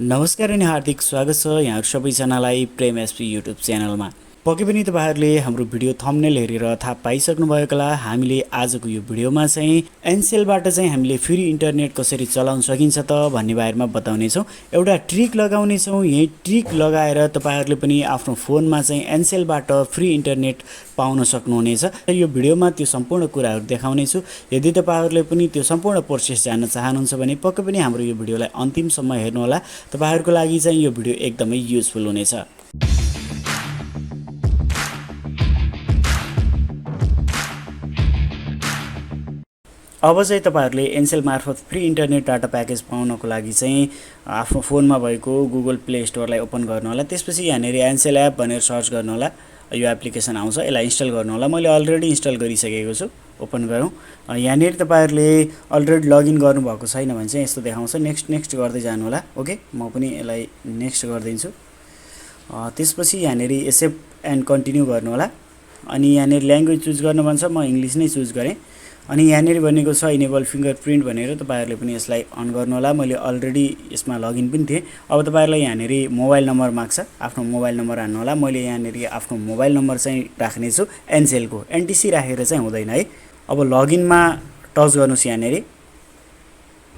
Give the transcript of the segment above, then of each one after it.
नमस्कार अनि हार्दिक स्वागत छ यहाँहरु सबैजनालाई प्रेम एसपी युट्युब च्यानलमा। पक्कै पनि तपाईहरुले हाम्रो भिडियो थम्बनेल हेरेर थाहा पाइसक्नु भएको होला। हामीले आजको यो भिडियोमा चाहिँ एनसेलबाट चाहिँ हामीले फ्री इन्टरनेट कसरी चलाउन सकिन्छ त भन्ने बारेमा बताउने छौं। एउटा ट्रिक लगाउने छौं। यही ट्रिक लगाएर तपाईहरुले पनि आफ्नो फोनमा चाहिँ एनसेलबाट फ्री इन्टरनेट पाउन सक्नुहुनेछ। यो भिडियोमा त्यो सम्पूर्ण कुराहरु देखाउने छु। यदि तपाईहरुले पनि त्यो सम्पूर्ण प्रोसेस जान्न चाहनुहुन्छ भने पक्कै पनि हाम्रो यो भिडियोलाई अन्तिमसम्म हेर्नु होला। तपाईहरुको लागि चाहिँ यो भिडियो एकदमै युजफुल हुनेछ। अब चाहिँ तपाईहरुले एनसेल मार्फत फ्री इन्टरनेट डाटा प्याकेज पाउनको लागि चाहिँ आफ्नो फोनमा भएको गुगल प्ले स्टोरलाई ओपन गर्नु होला। त्यसपछि यहाँनेर एनसेल एप भनेर सर्च गर्नु होला। यो एप्लिकेसन आउँछ, यसलाई इन्स्टल गर्नु होला। मैले अलरेडी इन्स्टल गरिसकेको छु। ओपन गरौँ। यहाँनेर तपाईहरुले अलरेडी लगइन गर्नु भएको छैन भने चाहिँ यस्तो देखाउँछ। नेक्स्ट गर्दै जानु होला। ओके, म पनि यसलाई नेक्स्ट गर्दिन्छु। त्यसपछि यहाँनेर एक्सेप्ट एन्ड कन्टिन्यू गर्नु होला। अनि यहाँनेर ल्याङ्ग्वेज चुज गर्नु भन्छ, म इंग्लिश नै चुज गरे। अनि यहाँनेर भनेको छ इनेबल फिंगरप्रिन्ट भनेर, तपाईहरुले पनि यसलाई अन गर्नु होला। मैले अलरेडी यसमा लगइन पनि थिए। अब तपाईहरुलाई यहाँनेर मोबाइल नम्बर माग्छ, आफ्नो मोबाइल नम्बर हाल्नु होला। मैले यहाँनेर आफ्नो मोबाइल नम्बर चाहिँ राख्ने छु एनसेलको। एनटीसी राखेर चाहिँ हुँदैन है। अब लगइनमा टच गर्नुस् यहाँनेर।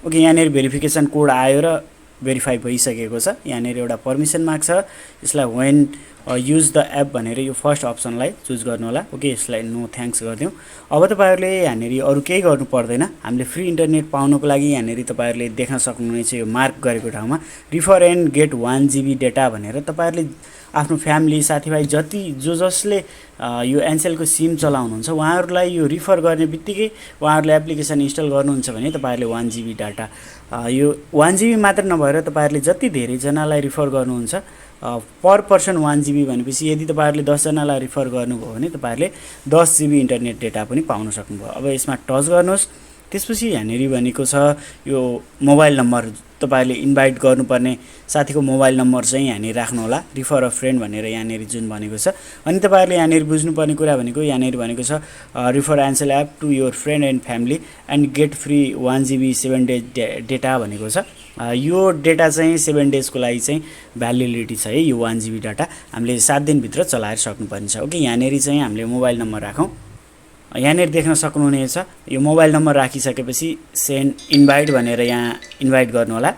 ओके, यहाँनेर भेरिफिकेसन कोड आयो र भेरिफाई भइसकेको छ। यहाँनेर एउटा पर्मिसन माग्छ। यसलाई व्हेन युज द एप भनेर यो फर्स्ट अप्सनलाई चुज गर्नु होला। ओके, यसलाई नो थ्याङ्क्स गर्दियौं। अब तपाईहरुले यहाँनेर अरु केही गर्नु पर्दैन। हामीले फ्री इन्टरनेट पाउनको लागि यहाँनेर तपाईहरुले देख्न सक्नुहुनेछ यो मार्क गरेको ठाउँमा refer and get 1 GB data भनेर। तपाईहरुले आफ्नो फ्यामिली साथीभाइ जसले यो एनसेलको सिम चलाउनुहुन्छ उहाँहरुलाई यो रिफर गर्ने बित्तिकै उहाँहरुले एप्लिकेसन इन्स्टल गर्नुहुन्छ भने तपाईहरुले 1 GB डाटा यो 1 GB मात्र नभएर तपाईहरुले जति धेरै जनालाई रिफर गर्नुहुन्छ पर पर्सन 1 GB भनेपछि यदि तपाईहरुले 10 जनालाई रिफर गर्नुभयो भने तपाईहरुले 10 GB इन्टरनेट डेटा पनि पाउन सक्नुभयो। अब यसमा टच गर्नुस्। त्यसपछि यहाँनेर भनेको छ यो मोबाइल नम्बर तपाईहरुले इन्भाइट गर्नुपर्ने साथीको मोबाइल नम्बर चाहिँ यहाँनेर राख्नु होला। रिफर अ फ्रेन्ड भनेर यहाँनेर जुन भनेको छ। अनि तपाईहरुले यहाँनेर बुझ्नुपर्ने कुरा भनेको यहाँनेर भनेको छ refer Ncell app to your friend and family and get free 1 GB 7 days data भनेको छ। यो डेटा चाहिँ 7 डेजको लागि चाहिँ भ्यालिडिटी छ है। यो 1 GB डाटा हामीले 7 दिन भित्र चलाएर सक्नुपर्ने छ। ओके, यहाँनेर चाहिँ हामीले मोबाइल नम्बर राखौं। यहाँनेर देख्न सक्नुहुनेछ यो मोबाइल नम्बर राखिसकेपछि सेन्ड इन्भाइट भनेर यहाँ इन्भाइट गर्नु होला।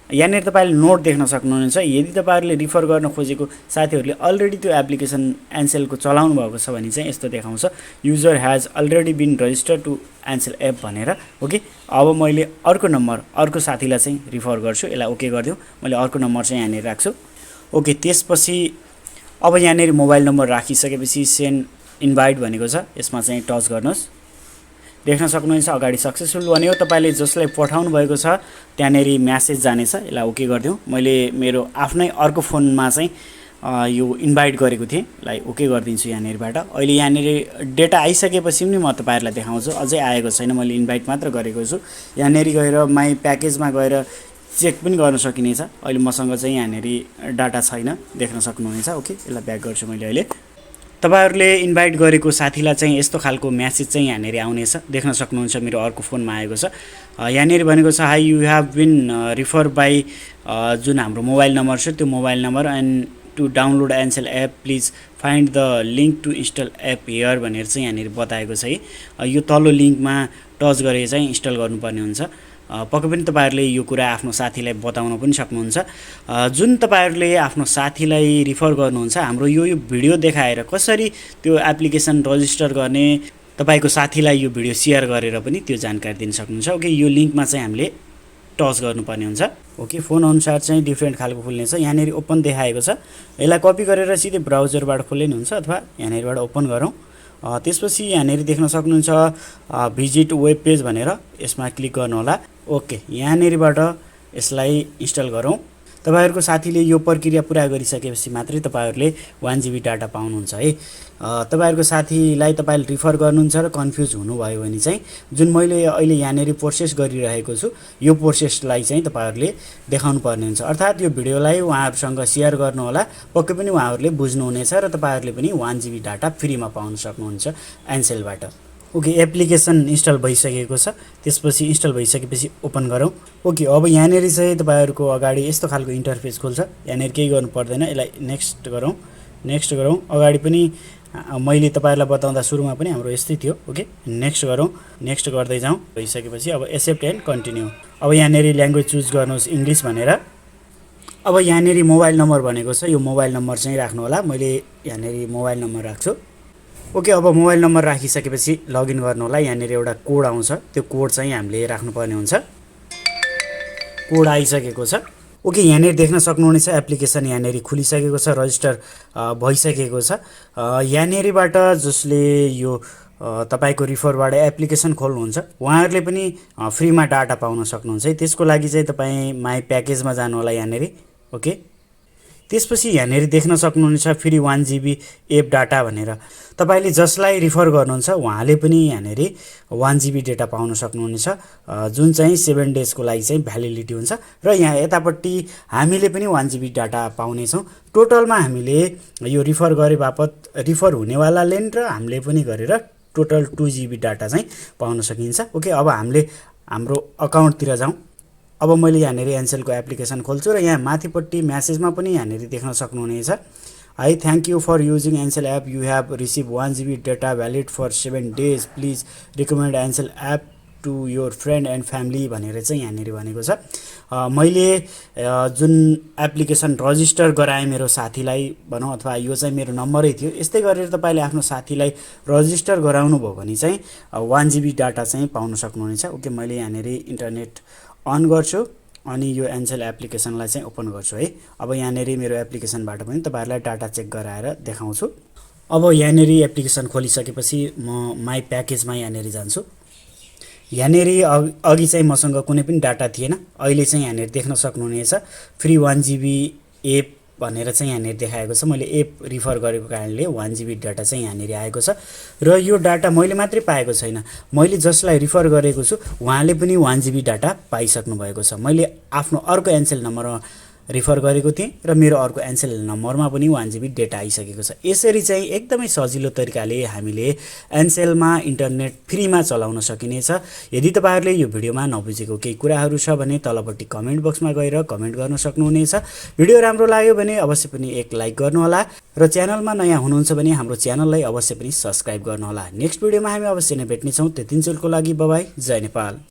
यहाँनेर तपाईले नोट देख्न सक्नुहुनेछ। यदि तपाईहरुले रिफर गर्न खोजेको साथीहरुले अलरेडी त्यो एप्लिकेसन एनसेलको चलाउनु भएको छ भने चाहिँ यस्तो देखाउँछ user has already been registered to Ncell app भनेर। ओके, अब मैले अर्को साथीलाई चाहिँ रिफर गर्छु। यसलाई ओके गर्दियौ। मैले अर्को नम्बर चाहिँ यहाँनेर राख्छु। ओके, त्यसपछि अब यहाँनेर मोबाइल नम्बर राखिसकेपछि सेन्ड इन्भाइट भनेको छ, यसमा चाहिँ टच गर्नुस्। देख्न सक्नुहुन्छ अगाडि सक्सेसफुल भन्यो। तपाईले जसलाई पठाउनु भएको छ त्यहाँनेर मेसेज जानेछ। यसलाई ओके गर्दियौ। मैले मेरो आफ्नै अर्को फोनमा चाहिँ यो इन्भाइट गरेको थिएँ। यसलाई ओके गर्दिन्छु यहाँनेरबाट। अहिले यहाँनेर डेटा आइसकेपछि पनि म तपाईहरुलाई देखाउँछु। अझै आएको छैन, मैले इन्भाइट मात्र गरेको छु। यहाँनेर गएर माई प्याकेजमा गएर चेक पनि गर्न सकिनेछ। अहिले मसँग चाहिँ यहाँनेर डाटा छैन, देख्न सक्नुहुनेछ। ओके, यसलाई ब्याक गर्छु मैले। अहिले तपाईहरुले इन्भाइट गरेको साथीलाई चाहिँ यस्तो खालको मेसेज चाहिँ यहाँनेर आउनेछ। देख्न सक्नुहुन्छ मेरो अर्को फोनमा आएको छ। यहाँनेर भनेको छ hi you have been refer by जुन हाम्रो मोबाइल नम्बर छ त्यो mobile number and to download Ncell app please find the link to install app here भनेर चाहिँ यहाँनेर बताएको छ है। यो तल्लो लिंकमा टच गरेर चाहिँ इन्स्टल गर्नुपर्ने हुन्छ। पक्कै पनि तपाईहरुले यो कुरा आफ्नो साथीलाई बताउन पनि सक्नुहुन्छ। जुन तपाईहरुले आफ्नो साथीलाई रिफर गर्नुहुन्छ हाम्रो यो भिडियो देखाएर कसरी त्यो एप्लिकेसन रजिस्टर गर्ने तपाईको साथीलाई यो भिडियो शेयर गरेर पनि त्यो जानकारी दिन सक्नुहुन्छ। ओके, यो लिंकमा चाहिँ हामीले टच गर्नुपर्ने हुन्छ। ओके, फोन अनुसार चाहिँ डिफरेन्ट खालको खुल्नेछ। यहाँनेर ओपन देखाएको छ। यसलाई कपी गरेर सिधै ब्राउजरबाट खोल्ने हुन्छ अथवा यहाँनेरबाट ओपन गरौँ। त्यसपछि यहाँनेर देख्न सक्नुहुन्छ भिजिट वेब पेज भनेर, यसमा क्लिक गर्नु होला। ओके, यहाँनेरबाट यसलाई इन्स्टल गरौँ। तपाईहरुको साथीले यो प्रक्रिया पूरा गरिसकेपछि मात्रै तपाईहरुले 1 GB डाटा पाउनुहुन्छ है। तपाईहरुको साथीलाई तपाईले रिफर गर्नुहुन्छ र कन्फ्युज हुनुभयो भने चाहिँ जुन मैले अहिले यहाँनेर प्रोसेस गरिरहेको छु यो प्रोसेसलाई चाहिँ तपाईहरुले देखाउनु पर्ने हुन्छ। अर्थात् यो भिडियोलाई उहाँहरुसँग शेयर गर्नु होला। पक्कै पनि उहाँहरुले बुझ्नुहुनेछ र तपाईहरुले पनि 1 GB डाटा फ्रीमा पाउन सक्नुहुन्छ एनसेलबाट। ओके एप्लिकेसन इन्स्टल भइसकेको छ। त्यसपछि इन्स्टल भइसकेपछि ओपन गरौँ। ओके अब यहाँनेरि चाहिँ तपाईहरुको अगाडि यस्तो खालको इन्टरफेस खुल्छ। यहाँनेरि केही गर्नु पर्दैन, यसलाई नेक्स्ट गरौँ। नेक्स्ट गरौँ। अगाडि पनि मैले तपाईहरुलाई बताउँदा सुरुमा पनि हाम्रो यस्तै थियो। ओके नेक्स्ट गरौँ। नेक्स्ट गर्दै जाउँ। भइसकेपछि अब एक्सेप्ट एन्ड कन्टिन्यू। अब यहाँनेरि ल्याङ्ग्वेज चुज गर्नुहोस् इङ्ग्लिस भनेर। अब यहाँनेरि मोबाइल नम्बर भनेको छ, यो मोबाइल नम्बर चाहिँ राख्नु होला। मैले यहाँनेरि मोबाइल नम्बर राख्छु। ओके अब मोबाइल नम्बर राखिसकेपछि लगइन गर्नु होला। यहाँनेरि एउटा कोड आउँछ, त्यो कोड चाहिँ हामीले राख्नुपर्ने हुन्छ। कोड आइसकेको छ। ओके यहाँनेरि देख्न सक्नुहुनेछ एप्लिकेसन यहाँनेरि खुलिसकेको छ, रजिस्टर भइसकेको छ। यहाँनेरिबाट जसले यो तपाईको रिफरबाट एप्लिकेसन खोल्नुहुन्छ उहाँहरूले पनि फ्रीमा डाटा पाउन सक्नुहुन्छ है। त्यसको लागि चाहिँ तपाईँ माई प्याकेजमा जानु होला यहाँनेरि। ओके त्यसपछि यहाँनेरि देख्न सक्नुहुनेछ फ्री 1 GB एप डाटा भनेर। तपाईले जसलाई रिफर गर्नुहुन्छ उहाँले पनि यहाँनेरि 1 GB डेटा पाउन सक्नुहुनेछ, जुन चाहिँ 7 डेजको लागि चाहिँ भ्यालिडिटी हुन्छ। र यहाँ यतापट्टि हामीले पनि 1 GB डाटा पाउनेछौँ। टोटलमा हामीले यो रिफर गरे बापत रिफर हुनेवालाले र हामीले पनि गरेर टोटल 2 GB डाटा चाहिँ पाउन सकिन्छ। ओके अब हामीले हाम्रो अकाउन्टतिर जाउँ। अब मैले यहाँनेरि एनसेलको एप्लिकेसन खोल्छु र यहाँ माथिपट्टि म्यासेजमा पनि यहाँनेरि देख्न सक्नुहुनेछ I thank you for using Ncell app, you have receive 1 GB data valid for 7 days, please recommend Ncell app to your friend and family भनेर चाहिँ यहाँनेरि भनेको छ। मैले जुन एप्लिकेसन रजिस्टर गराएँ मेरो साथीलाई भनौँ, अथवा यो चाहिँ मेरो नम्बरै थियो, यस्तै गरेर तपाईँले आफ्नो साथीलाई रजिस्टर गराउनु भयो भने चाहिँ 1 GB डाटा चाहिँ पाउन सक्नुहुनेछ। ओके मैले यहाँनेरि इन्टरनेट अन गर्छु अनि यो एनसेल एप्लिकेसनलाई चाहिँ ओपन गर्छु है। अब यहाँनेरि मेरो एप्लिकेसनबाट पनि तपाईहरुलाई डाटा चेक गराएर देखाउँछु। अब यहाँनेरि एप्लिकेसन खोलिसकेपछि म माई प्याकेजमा यहाँनेरि जान्छु। यहाँनेरि अघि चाहिँ मसँग कुनै पनि डाटा थिएन, अहिले चाहिँ यहाँनेरि देख्न सक्नुहुनेछ फ्री 1 GB एप भनेर चाहिँ यहाँनेरि देखाएको छ। मैले एप रिफर गरेको कारणले 1 GB डाटा चाहिँ यहाँनेरि आएको छ। र यो डाटा मैले मात्रै पाएको छैन, मैले जसलाई रिफर गरेको छु उहाँले पनि 1 GB डाटा पाइसक्नु भएको छ। मैले आफ्नो अर्को एनसेल नम्बरमा रिफर गरेको थिएँ र मेरो अर्को एनसेल नम्बरमा पनि 1 GB डेटा आइसकेको छ। यसरी चाहिँ एकदमै सजिलो तरिकाले हामीले एनसेलमा इन्टरनेट फ्रीमा चलाउन सकिनेछ। यदि तपाईहरुले यो भिडियोमा नबुझेको केही कुराहरू छ भने तलपट्टि कमेन्ट बक्समा गएर कमेन्ट गर्न सक्नुहुनेछ। भिडियो राम्रो लाग्यो भने अवश्य पनि एक लाइक गर्नुहोला र च्यानलमा नयाँ हुनुहुन्छ भने हाम्रो च्यानललाई अवश्य पनि सब्स्क्राइब गर्नुहोला। नेक्स्ट भिडियोमा हामी अवश्य नै भेट्नेछौँ। त्यतिन्जेलको लागि बाइ बाइ, जय नेपाल।